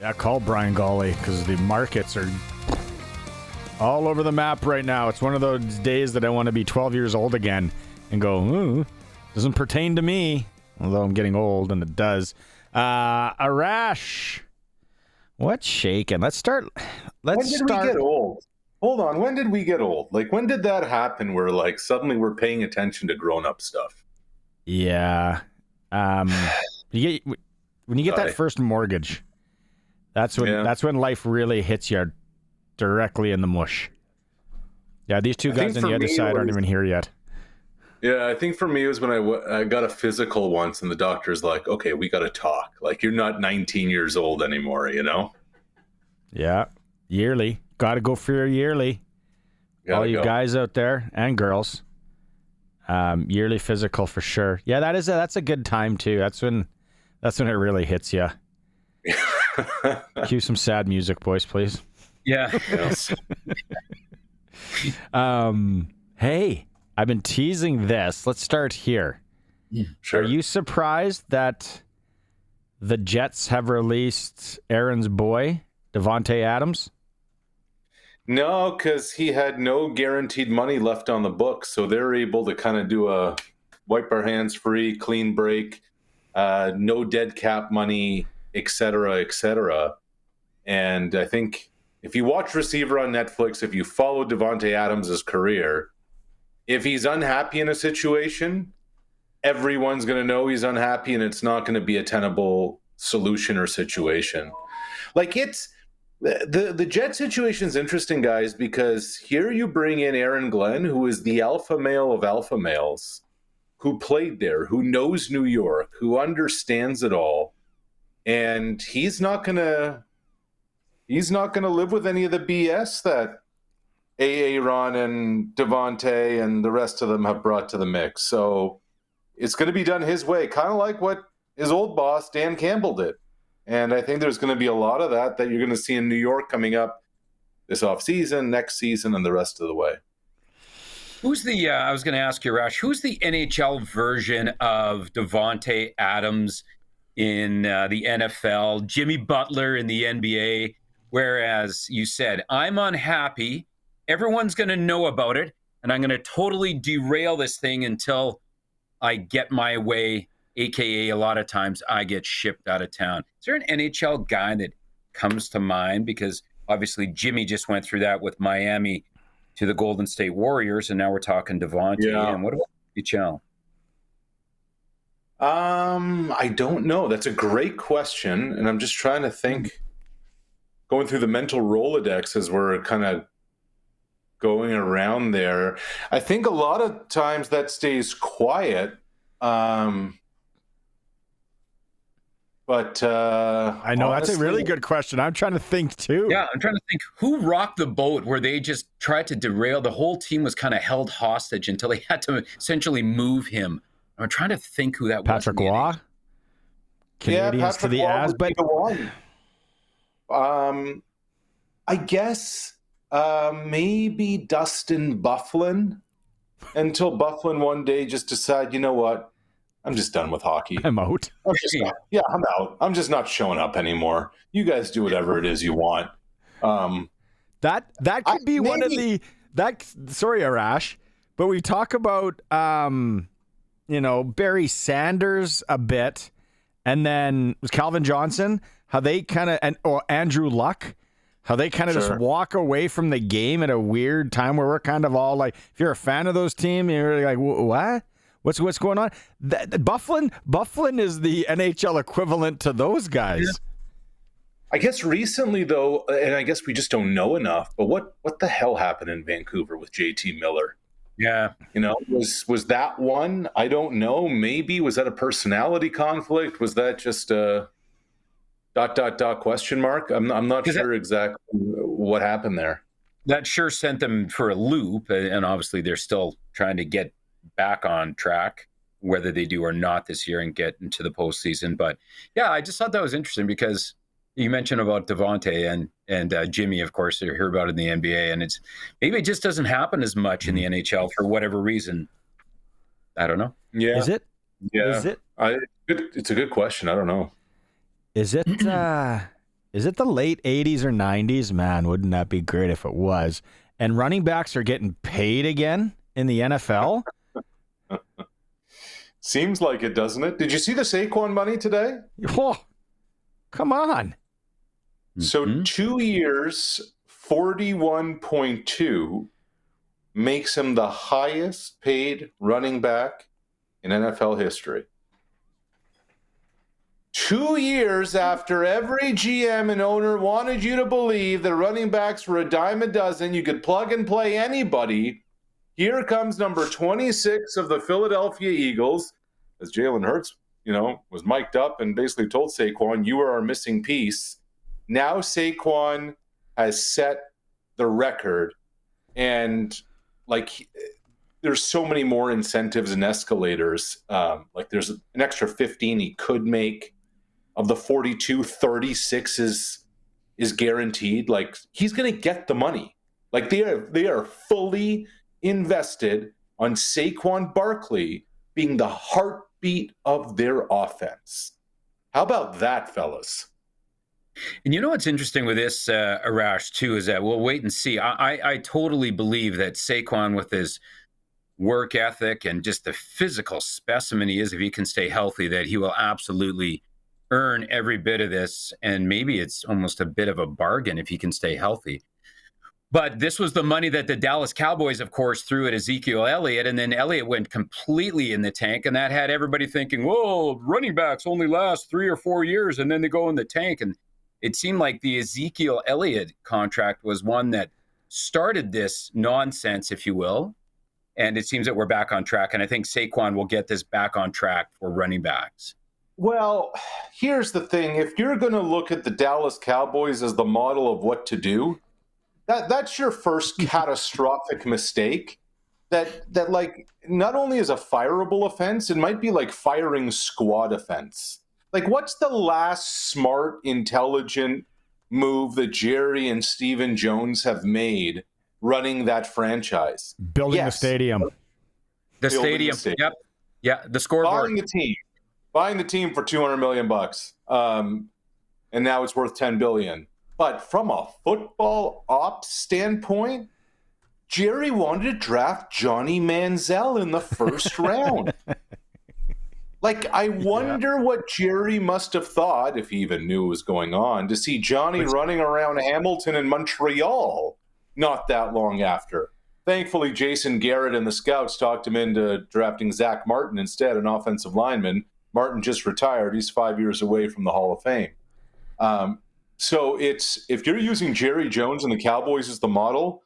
Yeah, call Brian Golly because the markets are all over the map right now. It's one of those days that I want to be 12 years old again and go, ooh, doesn't pertain to me, although I'm getting old and it does. Arash, what's shaking? Let's start. When did we get old? Hold on. When did we get old? Like, when did that happen where, like, suddenly we're paying attention to grown-up stuff? Yeah. When you get that first mortgage, that's when life really hits you directly in the mush. Yeah, these two guys on the other side aren't even here yet. Yeah, I think for me it was when I got a physical once, and the doctor's like, okay, we got to talk. Like, you're not 19 years old anymore, you know? Yeah, yearly. Got to go for your yearly. All you guys out there and girls. Yearly physical for sure. Yeah, that's a good time too. That's when it really hits you. Cue some sad music, boys, please. Yeah. Hey, I've been teasing this. Let's start here. Sure. Are you surprised that the Jets have released Aaron's boy, Davante Adams? No, because he had no guaranteed money left on the books, so they're able to kind of do a wipe our hands free, clean break, no dead cap money, et cetera, et cetera. And I think if you watch Receiver on Netflix, if you follow Davante Adams' career, if he's unhappy in a situation, everyone's going to know he's unhappy, and it's not going to be a tenable solution or situation. Like, it's the Jet situation is interesting, guys, because here you bring in Aaron Glenn, who is the alpha male of alpha males, who played there, who knows New York, who understands it all, and he's not gonna live with any of the BS that Aaron and Davante and the rest of them have brought to the mix. So it's going to be done his way, kind of like what his old boss Dan Campbell did. And I think there's going to be a lot of that you're going to see in New York coming up this offseason, next season, and the rest of the way. Who's the, I was going to ask you, Rash, who's the NHL version of Davante Adams in the NFL, Jimmy Butler in the NBA, whereas you said, I'm unhappy, everyone's going to know about it, and I'm going to totally derail this thing until I get my way, a.k.a. a lot of times I get shipped out of town. Is there an NHL guy that comes to mind? Because obviously Jimmy just went through that with Miami to the Golden State Warriors, and now we're talking Davante. Yeah. And what about NHL? I don't know. That's a great question, and I'm just trying to think, going through the mental Rolodex as we're kind of going around there. I think a lot of times that stays quiet. But I know, honestly, that's a really good question. I'm trying to think too. Yeah, I'm trying to think who rocked the boat where they just tried to derail. The whole team was kind of held hostage until they had to essentially move him. I'm trying to think who that Patrick was. Waugh? Canadians to the ass, but I guess maybe Dustin Byfuglien, until Byfuglien one day just decided, you know what? I'm just done with hockey. I'm out. I'm out. I'm just not showing up anymore. You guys do whatever it is you want. That could be one of the sorry, Arash, but we talk about Barry Sanders a bit, and then was Calvin Johnson, how they kind of or Andrew Luck, how they kind of just walk away from the game at a weird time where we're kind of all like, if you're a fan of those teams, you're like, what? What's going on? Byfuglien is the NHL equivalent to those guys. Yeah. I guess recently, though, and I guess we just don't know enough, but what the hell happened in Vancouver with JT Miller? Yeah. Was that one? I don't know. Maybe. Was that a personality conflict? Was that just a ... question mark? I'm not sure exactly what happened there. That sure sent them for a loop, and obviously they're still trying to get back on track, whether they do or not this year and get into the postseason. But yeah, I just thought that was interesting because you mentioned about Davante and Jimmy, of course, you hear about it in the NBA, and maybe it just doesn't happen as much in the NHL for whatever reason. I don't know. Yeah. Is it? Yeah. Is it? It's a good question. I don't know. Is it Is it the late 80s or 90s? Man, wouldn't that be great if it was? And running backs are getting paid again in the NFL? Seems like it, doesn't it? Did you see the Saquon money today? Oh, come on. So 2 years, 41.2 makes him the highest paid running back in NFL history. 2 years after every GM and owner wanted you to believe that running backs were a dime a dozen, you could plug and play anybody. Here comes number 26 of the Philadelphia Eagles, as Jalen Hurts, was mic'd up and basically told Saquon, "You are our missing piece." Now Saquon has set the record, and there's so many more incentives and escalators. There's an extra 15 he could make. Of the 42, 36 is guaranteed. He's going to get the money. They are fully invested on Saquon Barkley being the heartbeat of their offense. How about that, fellas? And what's interesting with this, Arash, too, is that we'll wait and see. I totally believe that Saquon, with his work ethic and just the physical specimen he is, if he can stay healthy, that he will absolutely earn every bit of this. And maybe it's almost a bit of a bargain if he can stay healthy. But this was the money that the Dallas Cowboys, of course, threw at Ezekiel Elliott. And then Elliott went completely in the tank. And that had everybody thinking, whoa, running backs only last 3 or 4 years and then they go in the tank. And it seemed like the Ezekiel Elliott contract was one that started this nonsense, if you will. And it seems that we're back on track. And I think Saquon will get this back on track for running backs. Well, here's the thing. If you're going to look at the Dallas Cowboys as the model of what to do, that's your first catastrophic mistake. That not only is a fireable offense, it might be like firing squad offense. What's the last smart, intelligent move that Jerry and Stephen Jones have made running that franchise? Building the stadium. The stadium. Yep. Yeah, the scoreboard. Buying the team for $200 million, and now it's worth $10 billion. But from a football ops standpoint, Jerry wanted to draft Johnny Manziel in the first round. I wonder what Jerry must have thought, if he even knew what was going on, to see Johnny running around Hamilton and Montreal not that long after. Thankfully, Jason Garrett and the scouts talked him into drafting Zach Martin instead, an offensive lineman. Martin just retired. He's 5 years away from the Hall of Fame. So if you're using Jerry Jones and the Cowboys as the model,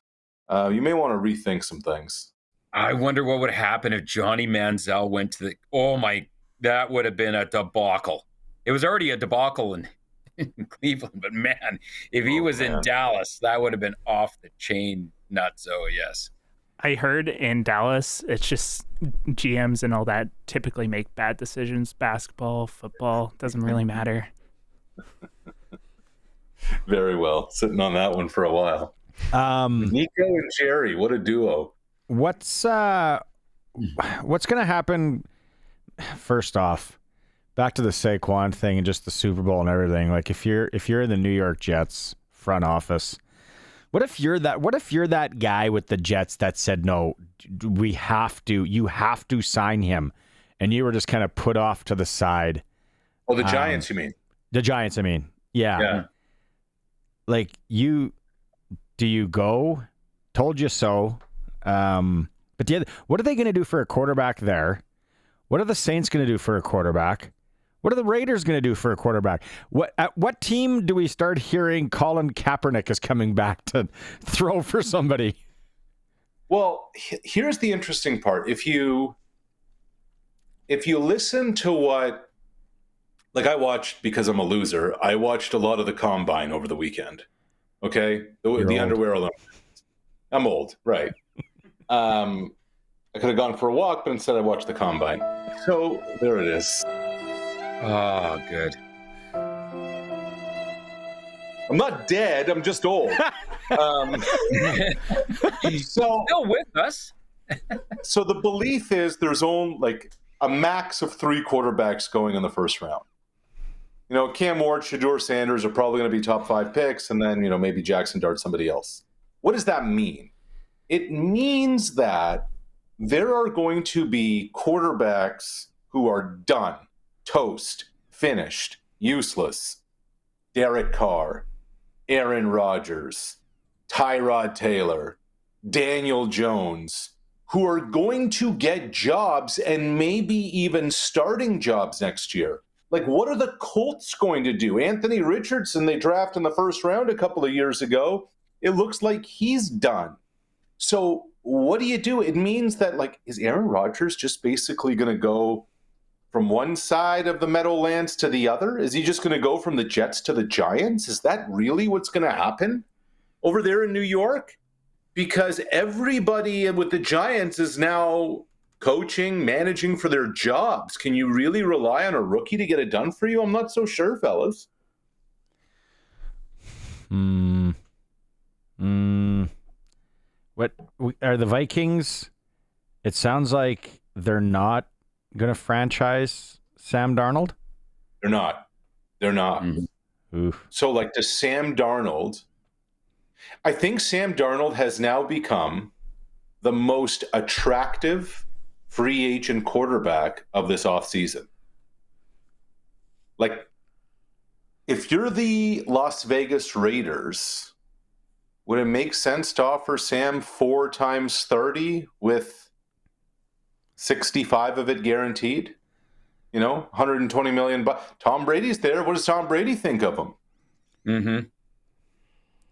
you may want to rethink some things. I wonder what would happen if Johnny Manziel went to that would have been a debacle. It was already a debacle in Cleveland, but man, if he was in Dallas, that would have been off the chain nutso, yes. I heard in Dallas, it's just GMs and all that typically make bad decisions. Basketball, football, doesn't really matter. Very well. Sitting on that one for a while. Nico and Jerry, what a duo. What's going to happen? First off, back to the Saquon thing and just the Super Bowl and everything. If you're in the New York Jets front office, what if you're that guy with the Jets that said, no, you have to sign him, and you were just kind of put off to the side? Oh, the Giants, you mean? The Giants, I mean. Yeah. Do you go? Told you so. But what are they going to do for a quarterback there? What are the Saints going to do for a quarterback? What are the Raiders going to do for a quarterback? At what team do we start hearing Colin Kaepernick is coming back to throw for somebody? Well, here's the interesting part. If you listen to what, I watched, because I'm a loser, I watched a lot of the Combine over the weekend. Okay? The underwear Olympics. I'm old, right. I could have gone for a walk, but instead I watched the Combine. So there it is. Oh, good. I'm not dead. I'm just old. He's still with us. So the belief is there's only a max of 3 quarterbacks going in the first round. Cam Ward, Shedeur Sanders are probably going to be top 5 picks, and then, maybe Jackson Dart, somebody else. What does that mean? It means that there are going to be quarterbacks who are done, toast, finished, useless. Derek Carr, Aaron Rodgers, Tyrod Taylor, Daniel Jones, who are going to get jobs and maybe even starting jobs next year. Like, what are the Colts going to do? Anthony Richardson, they drafted in the first round a couple of years ago. It looks like he's done. So what do you do? It means that, is Aaron Rodgers just basically going to go from one side of the Meadowlands to the other? Is he just going to go from the Jets to the Giants? Is that really what's going to happen over there in New York? Because everybody with the Giants is now coaching, managing for their jobs. Can you really rely on a rookie to get it done for you? I'm not so sure, fellas. What are the Vikings? It sounds like they're not going to franchise Sam Darnold. They're not. Mm-hmm. So, does Sam Darnold... I think Sam Darnold has now become the most attractive free agent quarterback of this offseason. If you're the Las Vegas Raiders, would it make sense to offer Sam 4 times 30 with 65 of it guaranteed? $120 million. Tom Brady's there. What does Tom Brady think of him? Mm-hmm.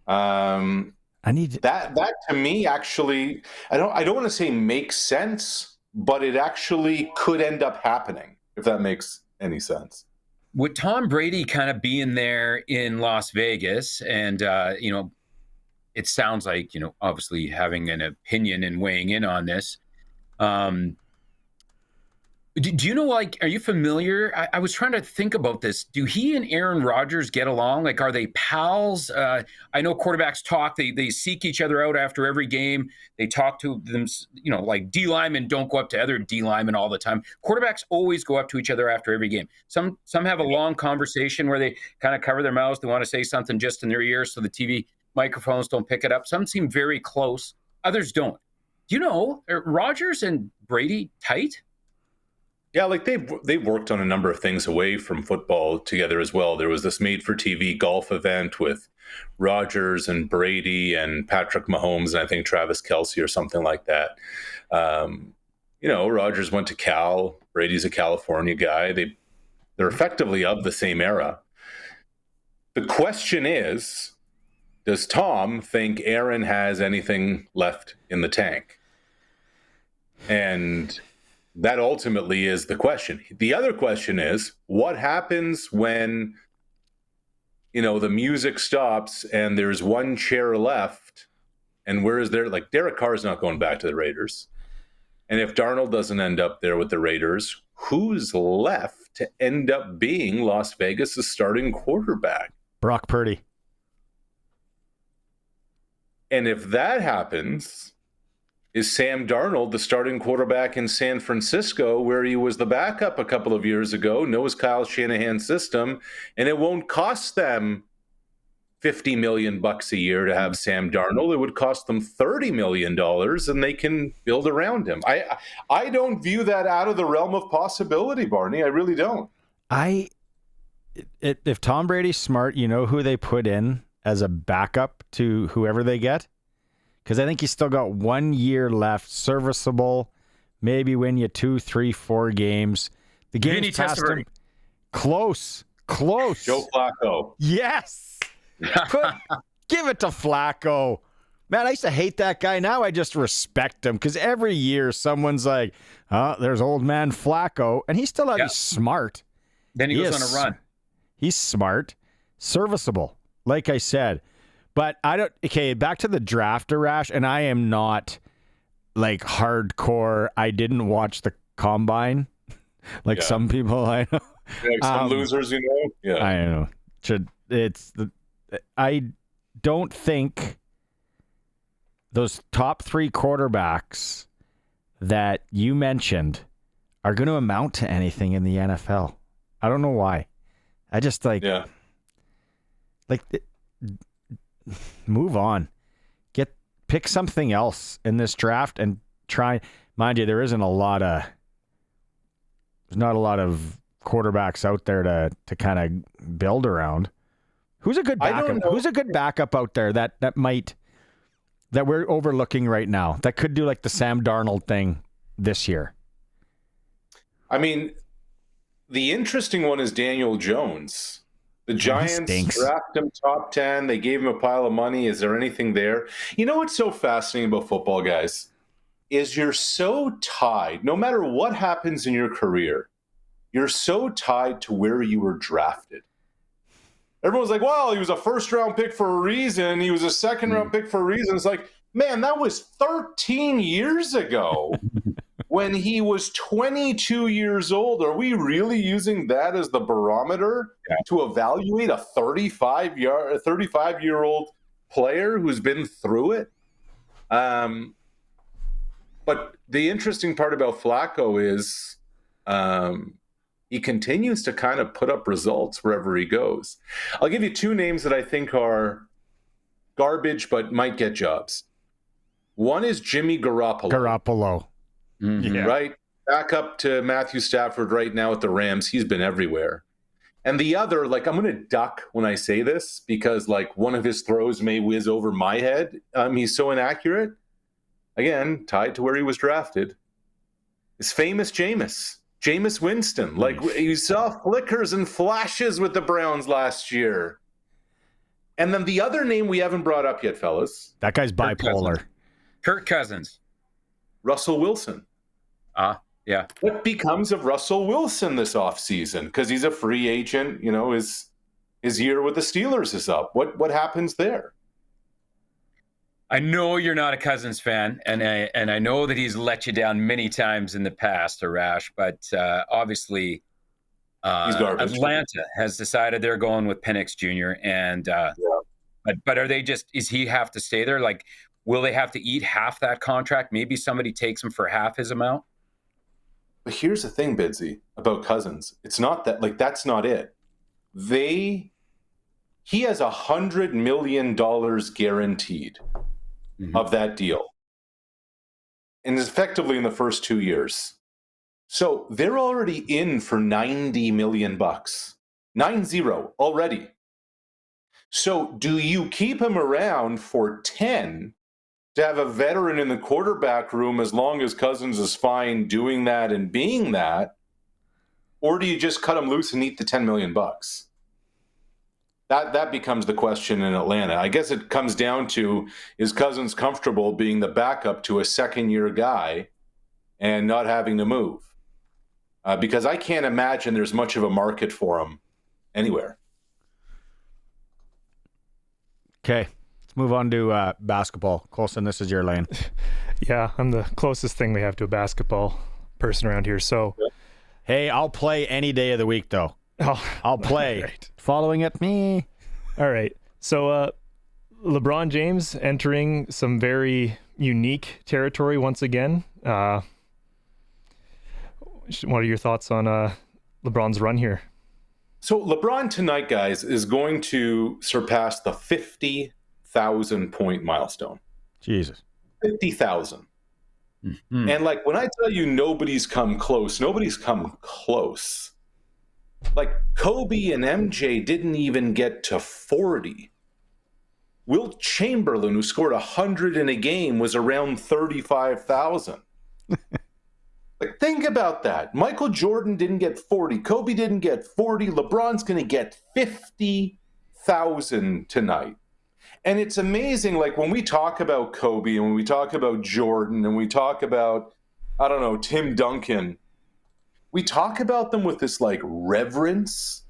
I need that to me, actually, I don't want to say makes sense, but it actually could end up happening, if that makes any sense. With Tom Brady kind of being there in Las Vegas, and it sounds like, obviously having an opinion and weighing in on this. Do you know, are you familiar? I was trying to think about this. Do he and Aaron Rodgers get along? Are they pals? I know quarterbacks talk. They seek each other out after every game. They talk to them, D linemen don't go up to other D linemen all the time. Quarterbacks always go up to each other after every game. Some have a long conversation where they kind of cover their mouths. They want to say something just in their ears so the TV microphones don't pick it up. Some seem very close. Others don't. Do you know, are Rodgers and Brady tight? Yeah, they've worked on a number of things away from football together as well. There was this made-for-TV golf event with Rodgers and Brady and Patrick Mahomes and I think Travis Kelce or something like that. Rodgers went to Cal. Brady's a California guy. They're effectively of the same era. The question is, does Tom think Aaron has anything left in the tank? And that ultimately is the question. The other question is, what happens when, the music stops and there's one chair left, and where is there? Derek Carr is not going back to the Raiders. And if Darnold doesn't end up there with the Raiders, who's left to end up being Las Vegas' starting quarterback? Brock Purdy. And if that happens, is Sam Darnold the starting quarterback in San Francisco, where he was the backup a couple of years ago, knows Kyle Shanahan's system, and it won't cost them $50 million a year to have Sam Darnold. It would cost them $30 million, and they can build around him. I don't view that out of the realm of possibility, Barney. I really don't. If Tom Brady's smart, you know who they put in as a backup to whoever they get? Because I think he's still got 1 year left, serviceable, maybe win you 2, 3, 4 games. The game's past him. Close. Joe Flacco. Yes. Give it to Flacco. Man, I used to hate that guy. Now I just respect him because every year someone's like, there's old man Flacco. And he's still he's smart. Then he goes on a run. He's smart, serviceable, like I said. But back to the draft, Arash, and I am not hardcore. I didn't watch the combine some people I know. Some losers, Yeah. I know. I don't think those top 3 quarterbacks that you mentioned are going to amount to anything in the NFL. I don't know why. I just move on. Pick something else in this draft and try. Mind you, there's not a lot of quarterbacks out there to kind of build around. Who's a good backup? Who's a good backup out there that we're overlooking right now that could do like the Sam Darnold thing this year? I mean, the interesting one is Daniel Jones. The Giants drafted him top 10. They gave him a pile of money. Is there anything there? You know what's so fascinating about football, guys, is you're so tied. No matter what happens in your career, you're so tied to where you were drafted. Everyone's like, well, he was a first-round pick for a reason. He was a second-round pick for a reason. It's like, man, that was 13 years ago. When he was 22 years old, are we really using that as the barometer to evaluate a 35-year-old player who's been through it? But the interesting part about Flacco is he continues to kind of put up results wherever he goes. I'll give you two names that I think are garbage but might get jobs. One is Jimmy Garoppolo. Mm-hmm. Yeah. Right? Back up to Matthew Stafford right now at the Rams. He's been everywhere. And the other, I'm going to duck when I say this because, one of his throws may whiz over my head. He's so inaccurate. Again, tied to where he was drafted. Is famous Jameis Winston. You saw flickers and flashes with the Browns last year. And then the other name we haven't brought up yet, fellas. That guy's bipolar. Kirk Cousins. Russell Wilson. Yeah. What becomes of Russell Wilson this offseason? Because he's a free agent, his year with the Steelers is up. What happens there? I know you're not a Cousins fan, and I know that he's let you down many times in the past, Arash, but obviously he's garbage. Atlanta has decided they're going with Penix Jr. and but are they is he have to stay there? Will they have to eat half that contract? Maybe somebody takes him for half his amount? But here's the thing, Bidsy, about Cousins. It's not that, that's not it. He has $100 million guaranteed of that deal. And it's effectively in the first 2 years. So they're already in for $90 million. 90 already. So do you keep him around for 10 to have a veteran in the quarterback room as long as Cousins is fine doing that and being that? Or do you just cut him loose and eat the $10 million? That becomes the question in Atlanta. I guess it comes down to, is Cousins comfortable being the backup to a second-year guy and not having to move? Because I can't imagine there's much of a market for him anywhere. Okay. Let's move on to basketball. Colson, this is your lane. Yeah, I'm the closest thing we have to a basketball person around here. So, hey, I'll play any day of the week, though. I'll play. Right. Following at me. All right. So, LeBron James entering some very unique territory once again. What are your thoughts on LeBron's run here? So LeBron tonight, guys, is going to surpass the 50,000 point milestone. Jesus. 50,000. Mm-hmm. And when I tell you nobody's come close. Kobe and MJ didn't even get to 40. Wilt Chamberlain, who scored 100 in a game, was around 35,000. Think about that. Michael Jordan didn't get 40. Kobe didn't get 40. LeBron's going to get 50,000 tonight. And it's amazing, when we talk about Kobe and when we talk about Jordan and we talk about, Tim Duncan, we talk about them with this, reverence.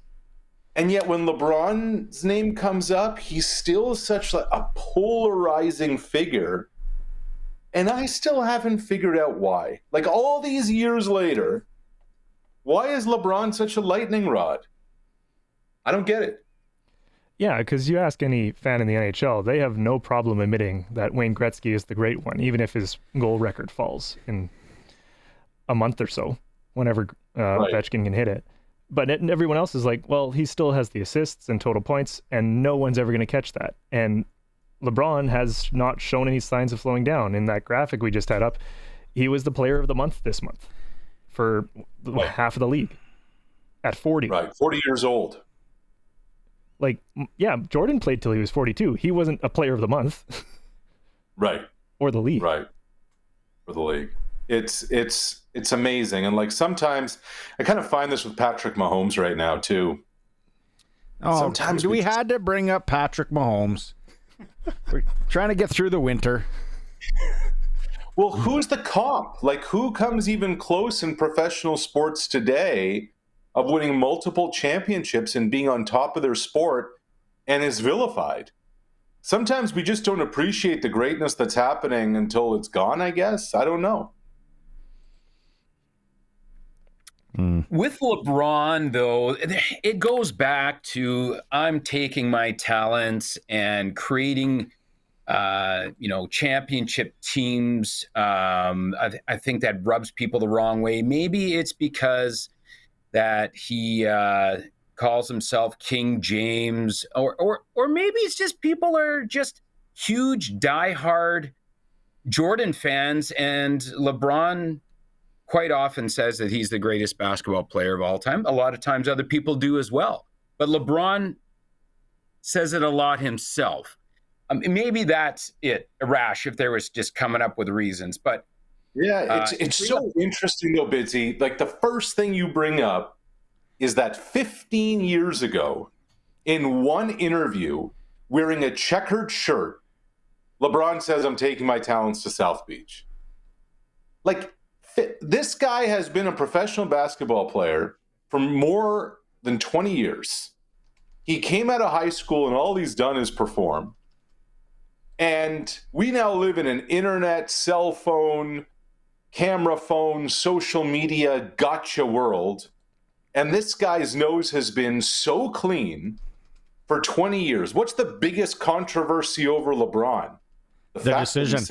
And yet when LeBron's name comes up, he's still such a polarizing figure. And I still haven't figured out why. All these years later, why is LeBron such a lightning rod? I don't get it. Yeah, because you ask any fan in the NHL, they have no problem admitting that Wayne Gretzky is the great one, even if his goal record falls in a month or so, whenever Ovechkin can hit it. But everyone else is like, well, he still has the assists and total points, and no one's ever going to catch that. And LeBron has not shown any signs of slowing down. In that graphic we just had up, he was the player of the month this month for half of the league at 40. Right, 40 years old. Like, yeah, Jordan played till he was 42. He wasn't a player of the month. Right. Or the league. Right. For the league. It's amazing. And like sometimes I kind of find this with Patrick Mahomes right now too. Oh, sometimes we had to bring up Patrick Mahomes. We're trying to get through the winter. Well, who's the comp? Like, who comes even close in professional sports today of winning multiple championships and being on top of their sport and is vilified? Sometimes we just don't appreciate the greatness that's happening until it's gone, I guess. I don't know. With LeBron, though, it goes back to I'm taking my talents and creating, championship teams. I think that rubs people the wrong way. Maybe it's because that he calls himself King James, or maybe it's just people are just huge, diehard Jordan fans, and LeBron quite often says that he's the greatest basketball player of all time. A lot of times other people do as well. But LeBron says it a lot himself. Maybe that's it, Arash, if there was just coming up with reasons. But yeah, it's so interesting though, Bidsy. Like the first thing you bring up is that 15 years ago, in one interview, wearing a checkered shirt, LeBron says, I'm taking my talents to South Beach. Like, this guy has been a professional basketball player for more than 20 years. He came out of high school and all he's done is perform. And we now live in an internet, cell phone, camera phone, social media gotcha world. And this guy's nose has been so clean for 20 years. What's the biggest controversy over LeBron? The decision.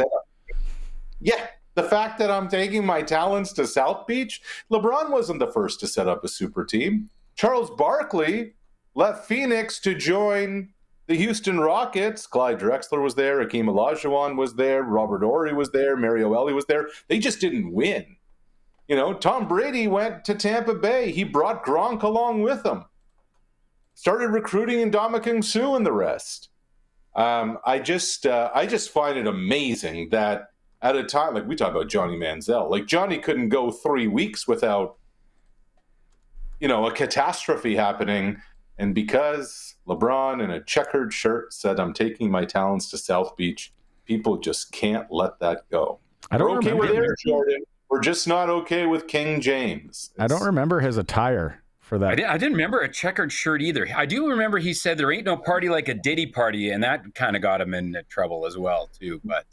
Yeah. The fact that I'm taking my talents to South Beach, LeBron wasn't the first to set up a super team. Charles Barkley left Phoenix to join the Houston Rockets. Clyde Drexler was there. Hakeem Olajuwon was there. Robert Horry was there. Mario Elie was there. They just didn't win. You know, Tom Brady went to Tampa Bay. He brought Gronk along with him. Started recruiting Ndamukong Suh and the rest. I just find it amazing that at a time, like we talk about Johnny Manziel, like Johnny couldn't go 3 weeks without, a catastrophe happening. And because LeBron in a checkered shirt said, I'm taking my talents to South Beach, people just can't let that go. We're okay with Air Jordan. We're just not okay with King James. I don't remember his attire for that. I didn't remember a checkered shirt either. I do remember he said there ain't no party like a Diddy party, and that kind of got him in trouble as well, too. But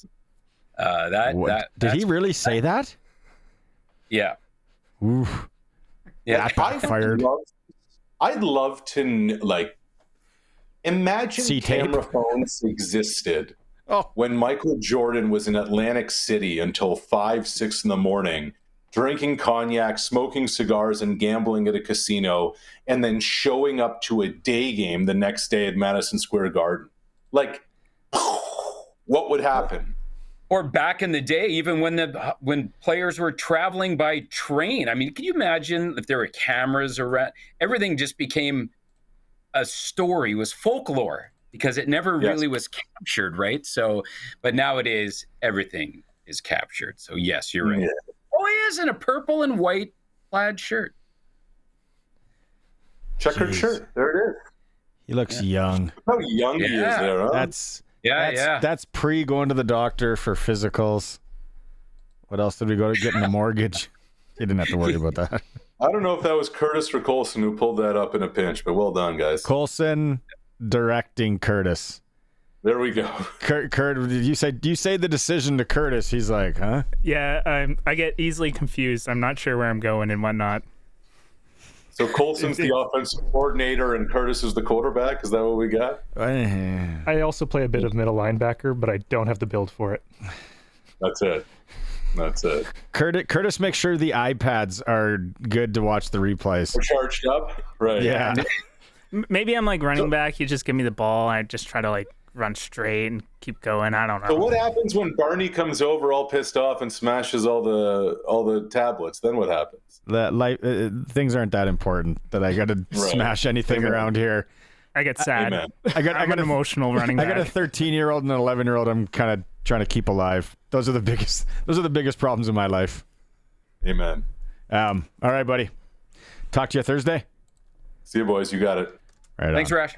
did he really say that? Yeah. Oof. Yeah. Fired. I'd love to imagine See camera tape? phones existed Oh. when Michael Jordan was in Atlantic City until 5, 6 in the morning, drinking cognac, smoking cigars, and gambling at a casino, and then showing up to a day game the next day at Madison Square Garden. Like, what would happen? Or back in the day, even when players were traveling by train. I mean, can you imagine if there were cameras around? Everything just became a story, was folklore, because it never really was captured, right? So, but nowadays, everything is captured. So yes, you're right. Yeah. Oh, he is in a purple and white plaid shirt. Checkered shirt. There it is. He looks young. How young he is there, huh? That's pre going to the doctor for physicals. What else did we go to getting a mortgage? You didn't have to worry about that. I don't know if that was Curtis or Colson who pulled that up in a pinch, but well done, guys. Colson directing Curtis. There we go. Kurt, you say the decision to Curtis. He's like, huh? Yeah, I get easily confused. I'm not sure where I'm going and whatnot. So Colson's the offensive coordinator and Curtis is the quarterback? Is that what we got? I also play a bit of middle linebacker, but I don't have the build for it. That's it. That's it. Curtis, make sure the iPads are good to watch the replays. We're charged up, right? Yeah. Maybe I'm like running back. You just give me the ball. I just try to like run straight and keep going. I don't know. So what happens when Barney comes over all pissed off and smashes all the tablets? Then what happens? Things aren't that important that I got to smash anything around here. I get sad. Amen. I got an emotional running back. I got a 13-year-old and an 11-year-old. I'm kind of trying to keep alive. Those are the biggest problems in my life. Amen. All right, buddy. Talk to you Thursday. See you, boys. You got it. Right. Thanks, Rash.